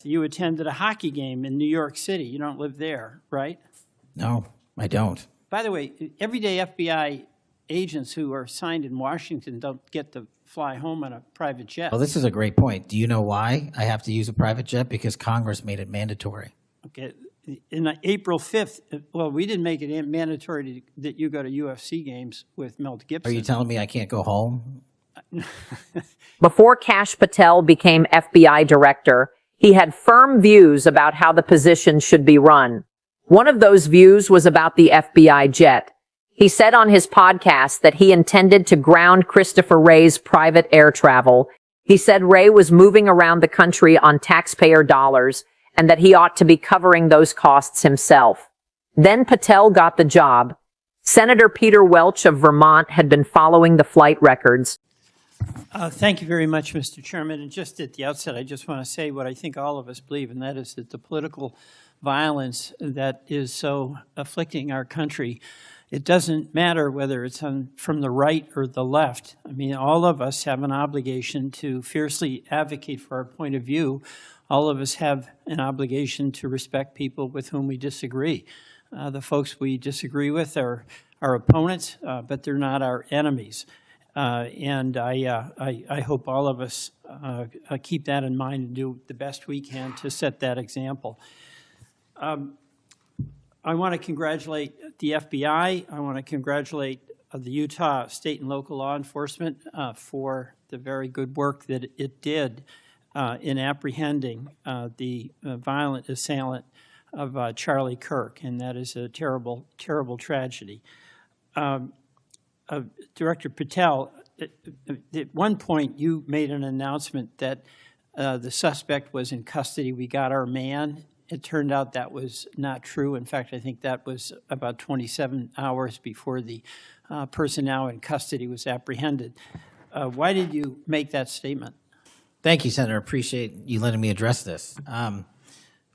You attended a hockey game in New York City. You don't live there, right? No, I don't. By the way, everyday FBI agents who are assigned in Washington don't get to fly home on a private jet. Well, this is a great point. Do you know why I have to use a private jet? Because Congress made it mandatory. Okay. In April 5th, well, we didn't make it mandatory that you go to UFC games with Mel Gibson. Are you telling me I can't go home? Before Kash Patel became FBI director, he had firm views about how the position should be run. One of those views was about the FBI jet. He said on his podcast that he intended to ground Christopher Wray's private air travel. He said Wray was moving around the country on taxpayer dollars and that he ought to be covering those costs himself. Then Patel got the job. Senator Peter Welch of Vermont had been following the flight records. Thank you very much, Mr. Chairman. And just at the outset, I just want to say what I think all of us believe, and that is that the political violence that is so afflicting our country, it doesn't matter whether it's from the right or the left. I mean, all of us have an obligation to fiercely advocate for our point of view. All of us have an obligation to respect people with whom we disagree. The folks we disagree with are our opponents, but they're not our enemies. And I hope all of us keep that in mind and do the best we can to set that example. I want to congratulate the FBI. I want to congratulate the Utah state and local law enforcement for the very good work that it did in apprehending the violent assailant of Charlie Kirk, and that is a terrible, terrible tragedy. Director Patel, at one point you made an announcement that the suspect was in custody. We got our man. It turned out that was not true. In fact, I think that was about 27 hours before the person now in custody was apprehended. Why did you make that statement? Thank you, Senator. Appreciate you letting me address this.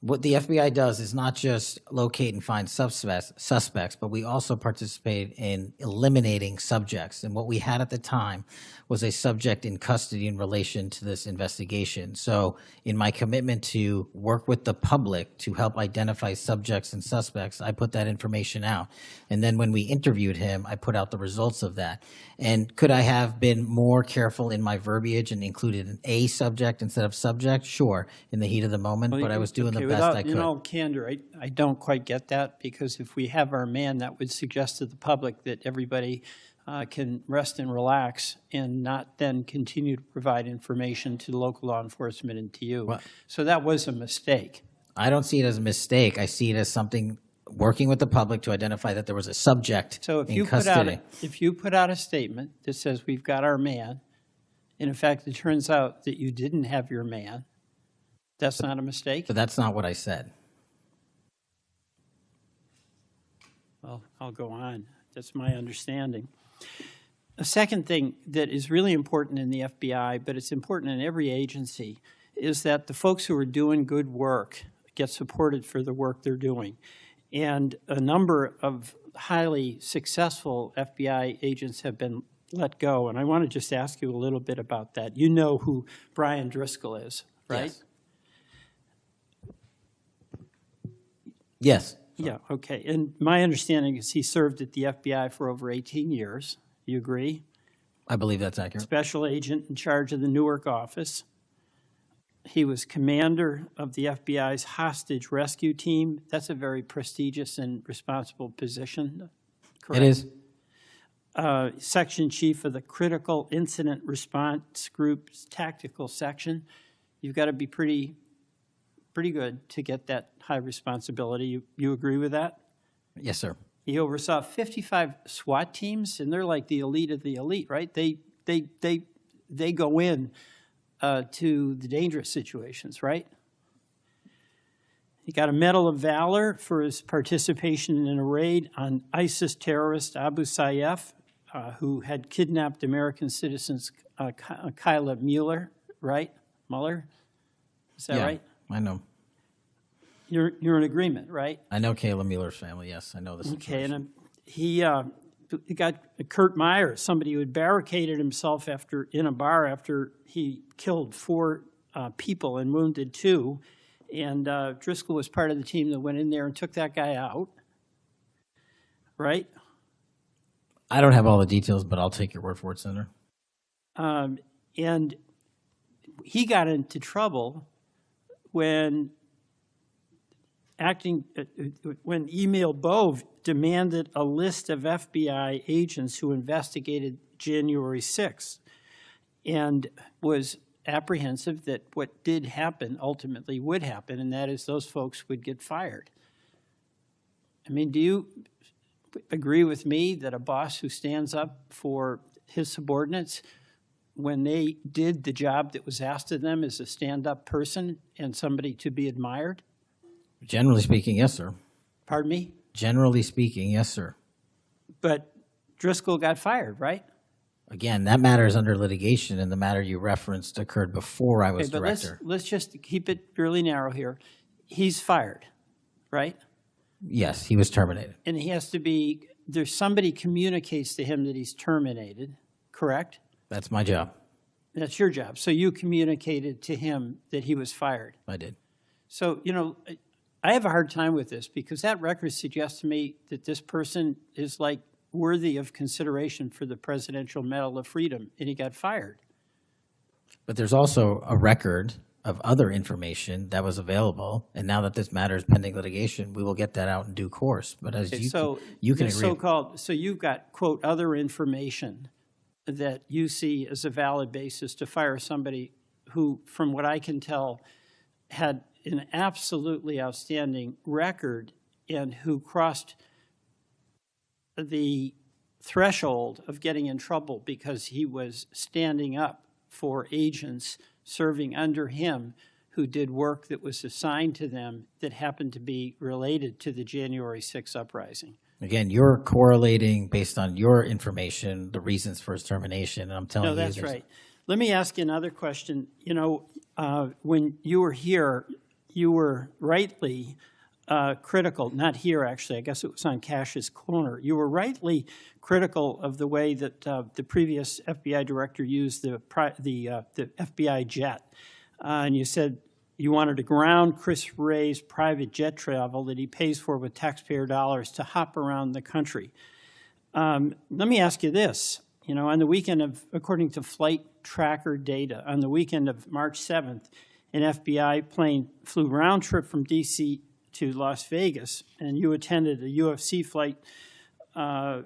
What the FBI does is not just locate and find suspects, but we also participate in eliminating subjects. And what we had at the time was a subject in custody in relation to this investigation. So in my commitment to work with the public to help identify subjects and suspects, I put that information out. And then when we interviewed him, I put out the results of that. And could I have been more careful in my verbiage and included an A subject instead of subject? Sure, in the heat of the moment, but I was doing the best I could. In all candor, I don't quite get that, because if we have our man, that would suggest to the public that everybody can rest and relax and not then continue to provide information to local law enforcement and to you. Well, so that was a mistake. I don't see it as a mistake. I see it as something working with the public to identify that there was a subject in custody. If you put out a statement that says we've got our man, and in fact it turns out that you didn't have your man, that's not a mistake? But that's not what I said. Well, I'll go on. That's my understanding. A second thing that is really important in the FBI, but it's important in every agency, is that the folks who are doing good work get supported for the work they're doing. And a number of highly successful FBI agents have been let go. And I want to just ask you a little bit about that. You know who Brian Driscoll is, right? Yes. Yeah, okay. And my understanding is he served at the FBI for over 18 years. You agree? I believe that's accurate. Special agent in charge of the Newark office. He was commander of the FBI's hostage rescue team. That's a very prestigious and responsible position, correct? It is. Section chief of the Critical Incident Response Group's tactical section. You've got to be pretty good to get that high responsibility. You agree with that? Yes, sir. He oversaw 55 SWAT teams, and they're like the elite of the elite, right? They go in to the dangerous situations, right? He got a Medal of Valor for his participation in a raid on ISIS terrorist Abu Sayyaf, who had kidnapped American citizens Kyla Mueller, right? Mueller? Is that right? I know. You're in agreement, right? I know Kayla Mueller's family, yes. I know this. Okay, and he got Kurt Meyer, somebody who had barricaded himself in a bar after he killed 4 people and wounded 2. And Driscoll was part of the team that went in there and took that guy out, right? I don't have all the details, but I'll take your word for it, Senator. And he got into trouble when when Emil Bove demanded a list of FBI agents who investigated January 6th and was apprehensive that what did happen ultimately would happen, and that is those folks would get fired. I mean, do you agree with me that a boss who stands up for his subordinates when they did the job that was asked of them is a stand-up person and somebody to be admired? Generally speaking, yes, sir. Pardon me? Generally speaking, yes, sir. But Driscoll got fired, right? Again, that matter is under litigation, and the matter you referenced occurred before I was director. Let's just keep it really narrow here. He's fired, right? Yes, he was terminated. And he has to be, there's somebody communicates to him that he's terminated, correct? That's my job. That's your job. So you communicated to him that he was fired. I did. So, you know, I have a hard time with this because that record suggests to me that this person is like worthy of consideration for the Presidential Medal of Freedom, and he got fired. But there's also a record of other information that was available, and now that this matter is pending litigation, we will get that out in due course. But as you can agree, so you've got, quote, other information that you see as a valid basis to fire somebody who, from what I can tell, had an absolutely outstanding record and who crossed the threshold of getting in trouble because he was standing up for agents serving under him who did work that was assigned to them that happened to be related to the January 6th uprising. Again, you're correlating based on your information the reasons for his termination, and I'm telling you. No, that's right. Let me ask you another question. You know, when you were here, you were rightly critical, not here actually, I guess it was on Cash's corner. You were rightly critical of the way that the previous FBI director used the FBI jet. And you said you wanted to ground Chris Wray's private jet travel that he pays for with taxpayer dollars to hop around the country. Let me ask you this. You know, on the weekend of, according to flight tracker data, on the weekend of March 7th, an FBI plane flew round trip from D.C. to Las Vegas, and you attended a UFC fight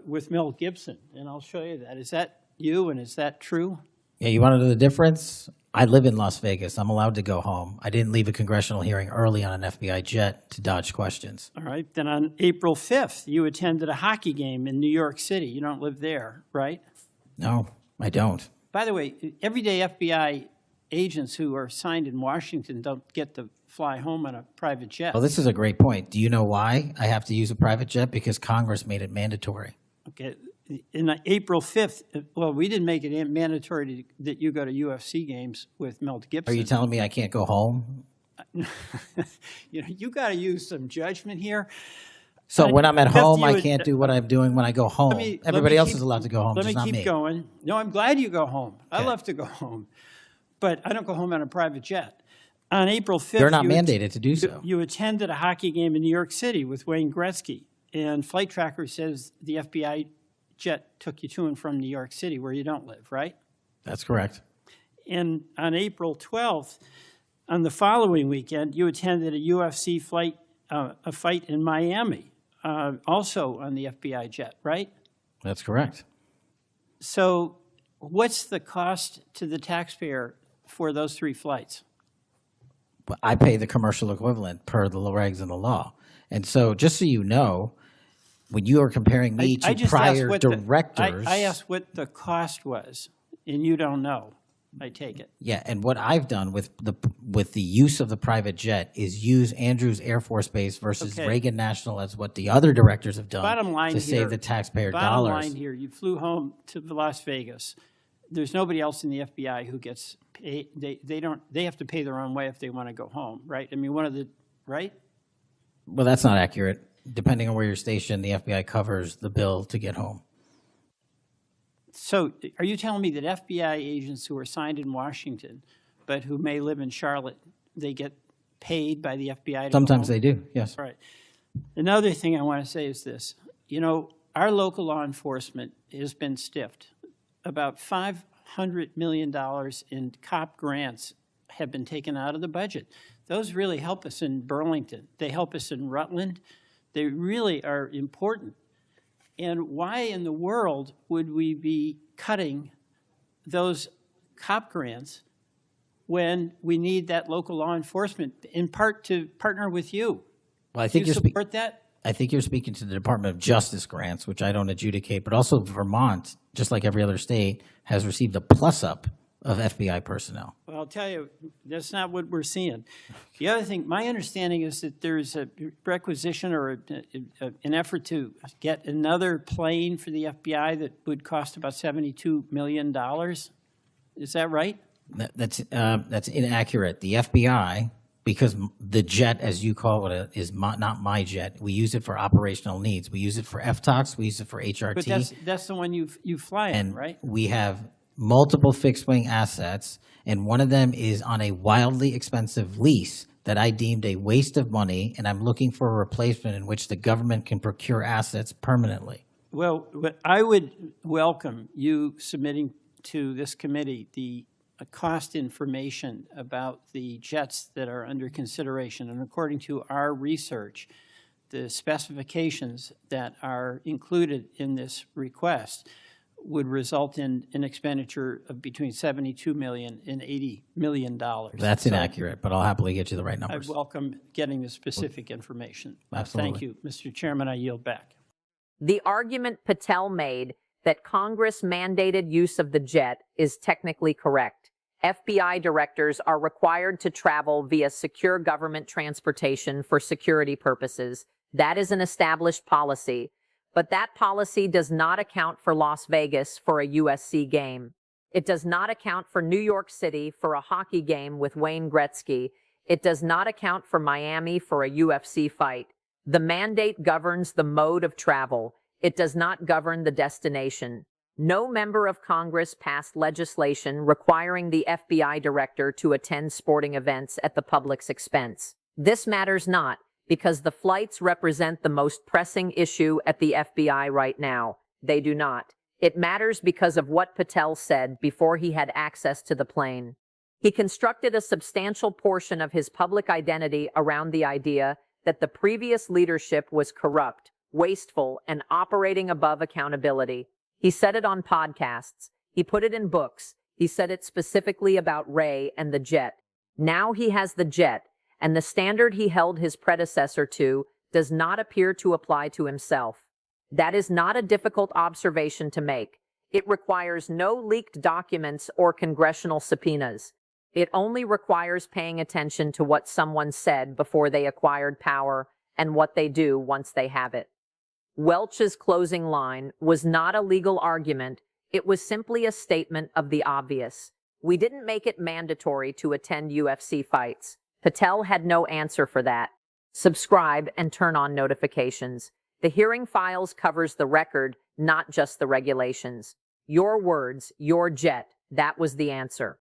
with Mel Gibson, and I'll show you that. Is that you, and is that true? Yeah, you want to know the difference? I live in Las Vegas. I'm allowed to go home. I didn't leave a congressional hearing early on an FBI jet to dodge questions. All right. Then on April 5th, you attended a hockey game in New York City. You don't live there, right? No, I don't. By the way, everyday FBI agents who are assigned in Washington don't get to fly home on a private jet. Well, this is a great point. Do you know why I have to use a private jet? Because Congress made it mandatory. Okay. In April 5th, well, we didn't make it mandatory that you go to UFC games with Mel Gibson. Are you telling me I can't go home? You know, you got to use some judgment here. So when I'm at home, I can't do what I'm doing when I go home. Everybody else is allowed to go home, just not me. Let me keep going. No, I'm glad you go home. I love to go home. But I don't go home on a private jet. On April 5th, they're not mandated to do so. You attended a hockey game in New York City with Wayne Gretzky, and Flight Tracker says the FBI jet took you to and from New York City, where you don't live, right? That's correct. And on April 12th, on the following weekend, you attended a UFC a fight in Miami, also on the FBI jet, right? That's correct. So what's the cost to the taxpayer for those 3 flights? I pay the commercial equivalent per the regs and the law. And so just so you know, when you are comparing me to prior directors. I asked what the cost was, and you don't know, I take it. Yeah, and what I've done with the use of the private jet is use Andrews Air Force Base versus Reagan National as what the other directors have done to save the taxpayer dollars. Bottom line here, you flew home to Las Vegas. There's nobody else in the FBI who gets paid. They have to pay their own way if they want to go home, right? I mean, right? Well, that's not accurate. Depending on where you're stationed, the FBI covers the bill to get home. So are you telling me that FBI agents who are assigned in Washington, but who may live in Charlotte, they get paid by the FBI to Sometimes go home? they do, yes. Right. Another thing I want to say is this. You know, our local law enforcement has been stiffed. About $500 million in COP grants have been taken out of the budget. Those really help us in Burlington. They help us in Rutland. They really are important. And why in the world would we be cutting those COP grants when we need that local law enforcement, in part to partner with you? Well, I Do think you you're support that? I think you're speaking to the Department of Justice grants, which I don't adjudicate, but also Vermont, just like every other state, has received a plus-up of FBI personnel. Well, I'll tell you, that's not what we're seeing. The other thing, my understanding is that there's a requisition or an effort to get another plane for the FBI that would cost about $72 million. Is that right? That's inaccurate. The FBI, because the jet, as you call it, is not my jet. We use it for operational needs. We use it for FTOX. We use it for HRT. But that's the one you fly in, right? We have multiple fixed-wing assets, and one of them is on a wildly expensive lease that I deemed a waste of money, and I'm looking for a replacement in which the government can procure assets permanently. Well, I would welcome you submitting to this committee the cost information about the jets that are under consideration. And according to our research, the specifications that are included in this request would result in an expenditure of between $72 million and $80 million. That's inaccurate, but I'll happily get you the right I numbers. welcome getting the specific information. Absolutely. Thank you, Mr. Chairman. I yield back. The argument Patel made that Congress mandated use of the jet is technically correct. FBI directors are required to travel via secure government transportation for security purposes. That is an established policy. But that policy does not account for Las Vegas for a USC game. It does not account for New York City for a hockey game with Wayne Gretzky. It does not account for Miami for a UFC fight. The mandate governs the mode of travel. It does not govern the destination. No member of Congress passed legislation requiring the FBI director to attend sporting events at the public's expense. This matters not, because the flights represent the most pressing issue at the FBI right now. They do not. It matters because of what Patel said before he had access to the plane. He constructed a substantial portion of his public identity around the idea that the previous leadership was corrupt, wasteful, and operating above accountability. He said it on podcasts. He put it in books. He said it specifically about Wray and the jet. Now he has the jet, and the standard he held his predecessor to does not appear to apply to himself. That is not a difficult observation to make. It requires no leaked documents or congressional subpoenas. It only requires paying attention to what someone said before they acquired power and what they do once they have it. Welch's closing line was not a legal argument. It was simply a statement of the obvious. We didn't make it mandatory to attend UFC fights. Patel had no answer for that. Subscribe and turn on notifications. The Hearing Files covers the record, not just the regulations. Your words, your jet. That was the answer.